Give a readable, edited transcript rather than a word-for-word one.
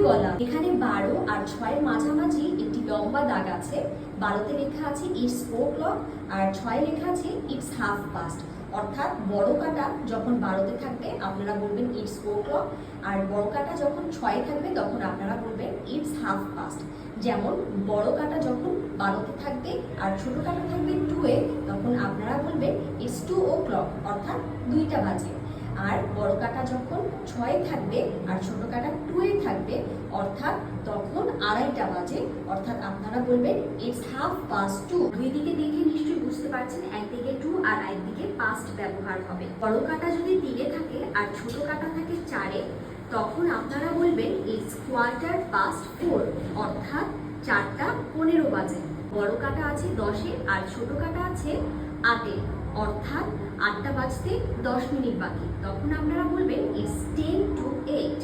গলা। এখানে 12 আর 6 এর মাঝামাঝি একটি লম্বা দাগ আছে। 12তে লেখা আছে ইটস 4 o'clock আর 6 লেখা আছে ইটস হাফ পাস্ট। অর্থাৎ বড় কাটা যখন 12তে থাকবে আপনারা বলবেন ইটস 4 o'clock, আর বড় কাটা যখন 6 থাকবে তখন আপনারা বলবেন ইটস হাফ পাস্ট। যেমন বড় কাটা যখন 12তে থাকবে আর ছোট কাটা থাকবে 2-এ, তখন আপনারা বলবেন ইটস 2 o'clock অর্থাৎ 2টা বাজে। আর বড় কাটা যখন 6 থাকবে আর ছোট কাটা 2-এ থাকবে অর্থাৎ তখন 2:30টা বাজে, অর্থাৎ আপনারা বলবেন ইটস হাফ পাস্ট 2। দুই দিকে দেখে নিশ্চয়ই বুঝতে পারছেন একদিকে 2 আর একদিকে পাস্ট ব্যবহার হবে। বড় কাটা যদি 3-এ থাকে আর ছোট কাটা থাকে 4-এ, তখন আপনারা বলবেন ইটস 4:15 অর্থাৎ 4:15 বাজে। বড় কাটা আছে 10-এ আর ছোট কাটা আছে 8-এ, অর্থাৎ 8টা বাজতে 10 মিনিট বাকি, তখন আপনারা বলবেন ইটস 10 to 8।